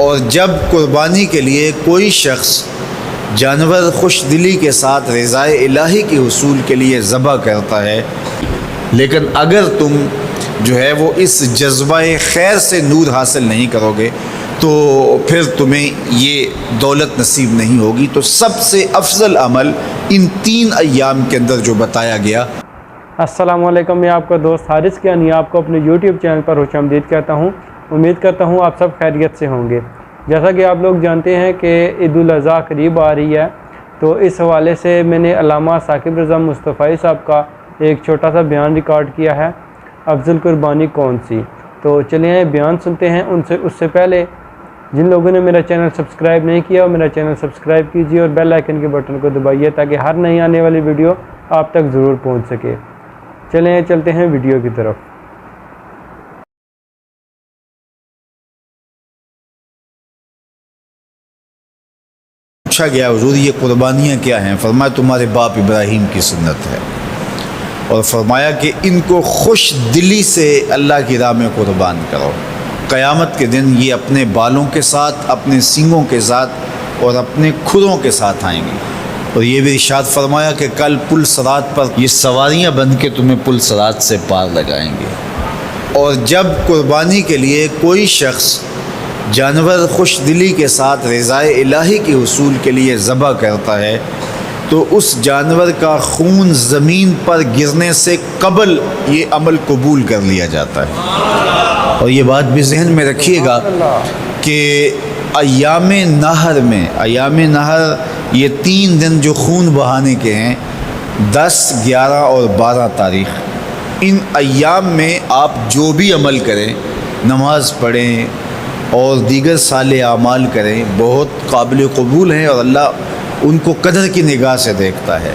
اور جب قربانی کے لیے کوئی شخص جانور خوش دلی کے ساتھ رضائے الہی کے حصول کے لیے ذبح کرتا ہے، لیکن اگر تم جو ہے وہ اس جذبہ خیر سے نور حاصل نہیں کرو گے تو پھر تمہیں یہ دولت نصیب نہیں ہوگی۔ تو سب سے افضل عمل ان 3 ایام کے اندر جو بتایا گیا۔ السلام علیکم، میں آپ کا دوست حارث کیانی آپ کو اپنے یوٹیوب چینل پر خوش آمدید کہتا ہوں۔ امید کرتا ہوں آپ سب خیریت سے ہوں گے۔ جیسا کہ آپ لوگ جانتے ہیں کہ عید الاضحیٰ قریب آ رہی ہے، تو اس حوالے سے میں نے علامہ ثاقب رضا مصطفی صاحب کا ایک چھوٹا سا بیان ریکارڈ کیا ہے، افضل قربانی کون سی۔ تو چلیں بیان سنتے ہیں۔ اس سے پہلے جن لوگوں نے میرا چینل سبسکرائب نہیں کیا وہ میرا چینل سبسکرائب کیجیے اور بیل آئیکن کے بٹن کو دبائیے تاکہ ہر نئی آنے والی ویڈیو آپ تک ضرور پہنچ سکے۔ چلتے ہیں ویڈیو کی طرف۔ پوچھا گیا حضور یہ قربانیاں کیا ہیں؟ فرمایا تمہارے باپ ابراہیم کی سنت ہے، اور فرمایا کہ ان کو خوش دلی سے اللہ کی راہ میں قربان کرو۔ قیامت کے دن یہ اپنے بالوں کے ساتھ، اپنے سینگوں کے ساتھ اور اپنے کھروں کے ساتھ آئیں گے، اور یہ بھی ارشاد فرمایا کہ کل پل صراط پر یہ سواریاں بن کے تمہیں پل صراط سے پار لگائیں گے۔ اور جب قربانی کے لیے کوئی شخص جانور خوش دلی کے ساتھ رضائے الہی کے حصول کے لیے ذبح کرتا ہے تو اس جانور کا خون زمین پر گرنے سے قبل یہ عمل قبول کر لیا جاتا ہے۔ اور یہ بات بھی ذہن میں رکھیے گا کہ ایام نہر یہ 3 دن جو خون بہانے کے ہیں، 10، 11 اور 12 تاریخ، ان ایام میں آپ جو بھی عمل کریں، نماز پڑھیں اور دیگر صالح اعمال کریں، بہت قابل قبول ہیں اور اللہ ان کو قدر کی نگاہ سے دیکھتا ہے۔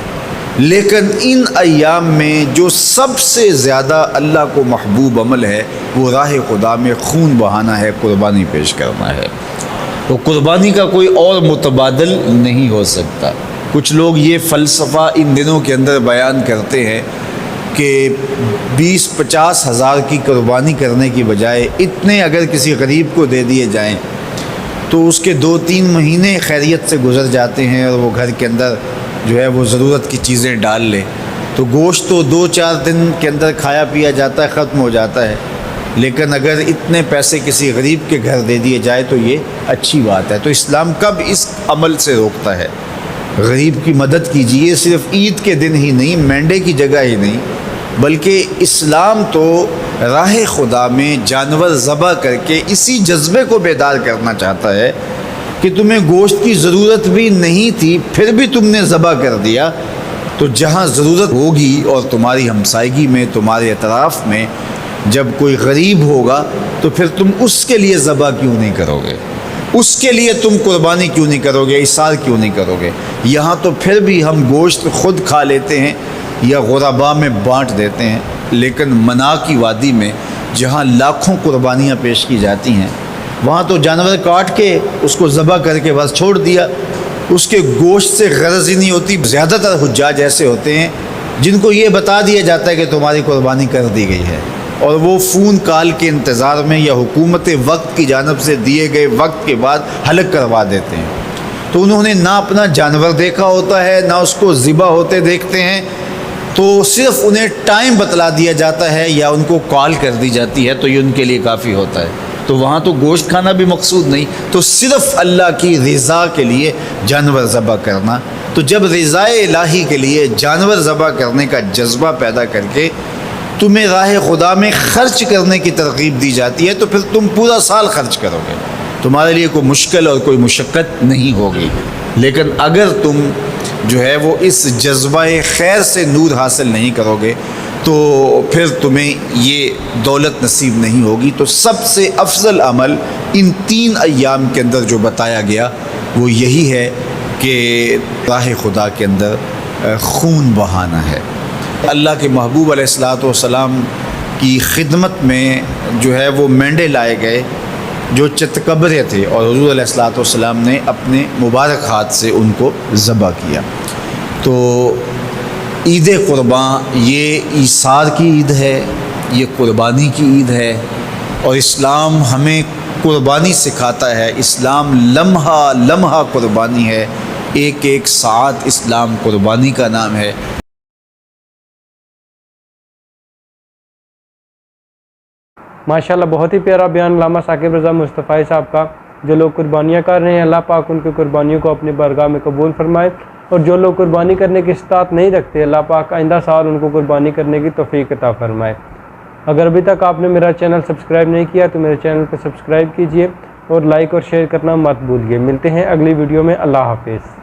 لیکن ان ایام میں جو سب سے زیادہ اللہ کو محبوب عمل ہے وہ راہ خدا میں خون بہانا ہے، قربانی پیش کرنا ہے۔ تو قربانی کا کوئی اور متبادل نہیں ہو سکتا۔ کچھ لوگ یہ فلسفہ ان دنوں کے اندر بیان کرتے ہیں کہ 20-50 ہزار کی قربانی کرنے کی بجائے اتنے اگر کسی غریب کو دے دیے جائیں تو اس کے 2-3 مہینے خیریت سے گزر جاتے ہیں، اور وہ گھر کے اندر جو ہے وہ ضرورت کی چیزیں ڈال لے تو گوشت تو 2-4 دن کے اندر کھایا پیا جاتا ہے، ختم ہو جاتا ہے۔ لیکن اگر اتنے پیسے کسی غریب کے گھر دے دیے جائے تو یہ اچھی بات ہے۔ تو اسلام کب اس عمل سے روکتا ہے؟ غریب کی مدد کیجیے، صرف عید کے دن ہی نہیں، مینڈے کی جگہ ہی نہیں، بلکہ اسلام تو راہ خدا میں جانور ذبح کر کے اسی جذبے کو بیدار کرنا چاہتا ہے کہ تمہیں گوشت کی ضرورت بھی نہیں تھی پھر بھی تم نے ذبح کر دیا، تو جہاں ضرورت ہوگی اور تمہاری ہمسائیگی میں، تمہارے اطراف میں جب کوئی غریب ہوگا تو پھر تم اس کے لیے ذبح کیوں نہیں کرو گے؟ اس کے لیے تم قربانی کیوں نہیں کرو گے؟ اِثار کیوں نہیں کرو گے؟ یہاں تو پھر بھی ہم گوشت خود کھا لیتے ہیں یا غربا میں بانٹ دیتے ہیں، لیکن منا کی وادی میں جہاں لاکھوں قربانیاں پیش کی جاتی ہیں وہاں تو جانور کاٹ کے اس کو ذبح کر کے بس چھوڑ دیا، اس کے گوشت سے غرض ہی نہیں ہوتی۔ زیادہ تر حجاج ایسے ہوتے ہیں جن کو یہ بتا دیا جاتا ہے کہ تمہاری قربانی کر دی گئی ہے، اور وہ فون کال کے انتظار میں یا حکومت وقت کی جانب سے دیے گئے وقت کے بعد حلق کروا دیتے ہیں۔ تو انہوں نے نہ اپنا جانور دیکھا ہوتا ہے، نہ اس کو ذبح ہوتے دیکھتے ہیں، تو صرف انہیں ٹائم بتلا دیا جاتا ہے یا ان کو کال کر دی جاتی ہے تو یہ ان کے لیے کافی ہوتا ہے۔ تو وہاں تو گوشت کھانا بھی مقصود نہیں، تو صرف اللہ کی رضا کے لیے جانور ذبح کرنا۔ تو جب رضائے الہی کے لیے جانور ذبح کرنے کا جذبہ پیدا کر کے تمہیں راہ خدا میں خرچ کرنے کی ترغیب دی جاتی ہے تو پھر تم پورا سال خرچ کرو گے، تمہارے لیے کوئی مشکل اور کوئی مشقت نہیں ہوگی۔ لیکن اگر تم جو ہے وہ اس جذبہ خیر سے نور حاصل نہیں کرو گے تو پھر تمہیں یہ دولت نصیب نہیں ہوگی۔ تو سب سے افضل عمل ان 3 ایام کے اندر جو بتایا گیا وہ یہی ہے کہ راہ خدا کے اندر خون بہانا ہے۔ اللہ کے محبوب علیہ الصلاۃ والسلام کی خدمت میں جو ہے وہ مینڈے لائے گئے جو چتکبرے تھے، اور حضور علیہ الصلاۃ والسلام نے اپنے مبارک ہاتھ سے ان کو ذبح کیا۔ تو عید قرباں یہ ایثار کی عید ہے، یہ قربانی کی عید ہے، اور اسلام ہمیں قربانی سکھاتا ہے۔ اسلام لمحہ لمحہ قربانی ہے، ایک ایک ساعت اسلام قربانی کا نام ہے۔ ماشاءاللہ بہت ہی پیارا بیان علامہ ثاقب رضا مصطفی صاحب کا۔ جو لوگ قربانیاں کر رہے ہیں اللہ پاک ان کی قربانیوں کو اپنی بارگاہ میں قبول فرمائے، اور جو لوگ قربانی کرنے کی استطاعت نہیں رکھتے اللہ پاک آئندہ سال ان کو قربانی کرنے کی توفیق عطا فرمائے۔ اگر ابھی تک آپ نے میرا چینل سبسکرائب نہیں کیا تو میرے چینل کو سبسکرائب کیجئے اور لائک اور شیئر کرنا مت بھولیے۔ ملتے ہیں اگلی ویڈیو میں، اللہ حافظ۔